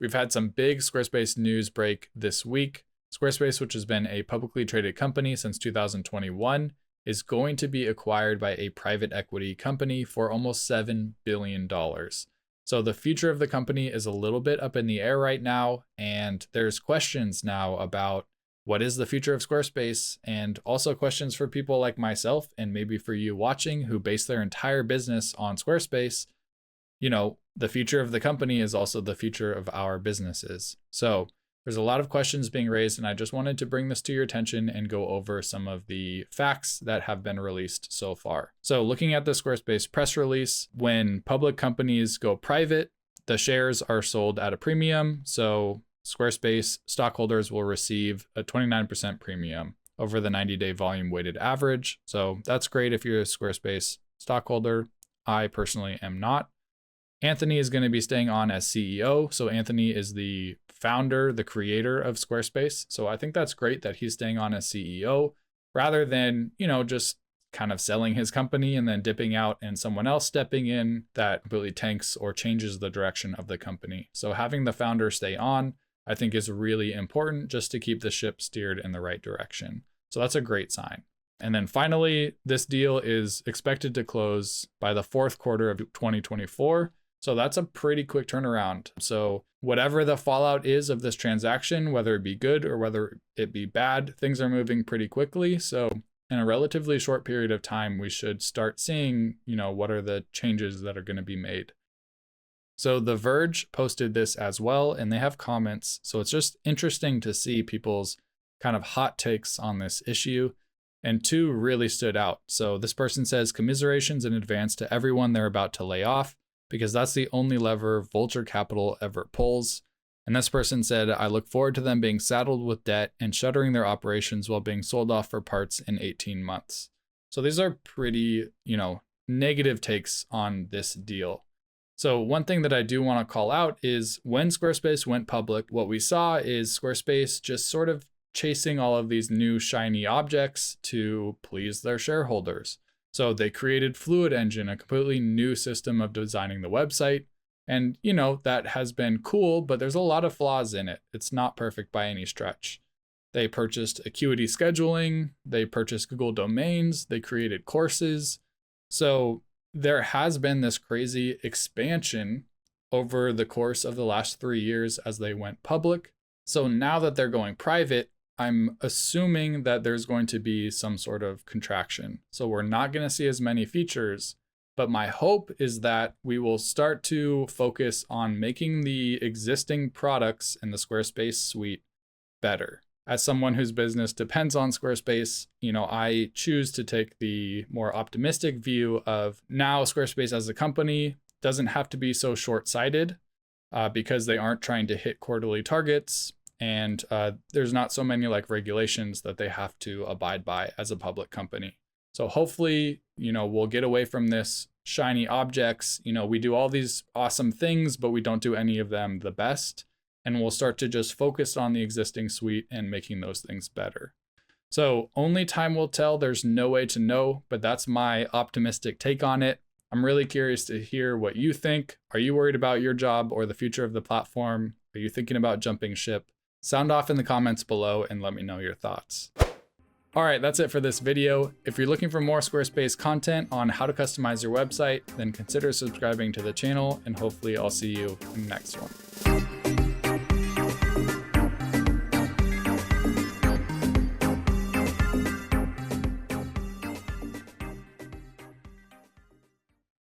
We've had some big Squarespace news break this week. Squarespace, which has been a publicly traded company since 2021, is going to be acquired by a private equity company for almost $7 billion. So the future of the company is a little bit up in the air right now, and there's questions now about what is the future of Squarespace, and also questions for people like myself and maybe for you watching who base their entire business on Squarespace. You know, the future of the company is also the future of our businesses. So there's a lot of questions being raised, and I just wanted to bring this to your attention and go over some of the facts that have been released so far. So looking at the Squarespace press release, when public companies go private, the shares are sold at a premium. So Squarespace stockholders will receive a 29% premium over the 90-day volume weighted average. So that's great if you're a Squarespace stockholder. I personally am not. Anthony is going to be staying on as CEO. So Anthony is the founder, the creator of Squarespace. So I think that's great that he's staying on as CEO rather than, just kind of selling his company and then dipping out and someone else stepping in that completely tanks or changes the direction of the company. So having the founder stay on, I think, is really important just to keep the ship steered in the right direction. So that's a great sign. And then finally, this deal is expected to close by the fourth quarter of 2024. So that's a pretty quick turnaround. So whatever the fallout is of this transaction, whether it be good or whether it be bad, things are moving pretty quickly. So in a relatively short period of time, we should start seeing, what are the changes that are going to be made. So The Verge posted this as well, and they have comments. So it's just interesting to see people's kind of hot takes on this issue. And two really stood out. So this person says, commiserations in advance to everyone they're about to lay off, because that's the only lever Vulture Capital ever pulls. And this person said, I look forward to them being saddled with debt and shuttering their operations while being sold off for parts in 18 months. So these are pretty, negative takes on this deal. So one thing that I do want to call out is when Squarespace went public, what we saw is Squarespace just sort of chasing all of these new shiny objects to please their shareholders. So they created Fluid Engine, a completely new system of designing the website. And, that has been cool, but there's a lot of flaws in it. It's not perfect by any stretch. They purchased Acuity Scheduling, they purchased Google Domains, they created courses. So there has been this crazy expansion over the course of the last 3 years as they went public. So now that they're going private, I'm assuming that there's going to be some sort of contraction. So we're not going to see as many features, but my hope is that we will start to focus on making the existing products in the Squarespace suite better. As someone whose business depends on Squarespace, I choose to take the more optimistic view of now Squarespace as a company doesn't have to be so short-sighted because they aren't trying to hit quarterly targets. And there's not so many regulations that they have to abide by as a public company. So hopefully, we'll get away from this shiny objects. We do all these awesome things, but we don't do any of them the best. And we'll start to just focus on the existing suite and making those things better. So only time will tell. There's no way to know, but that's my optimistic take on it. I'm really curious to hear what you think. Are you worried about your job or the future of the platform? Are you thinking about jumping ship? Sound off in the comments below and let me know your thoughts. All right, that's it for this video. If you're looking for more Squarespace content on how to customize your website, then consider subscribing to the channel, and hopefully I'll see you in the next one.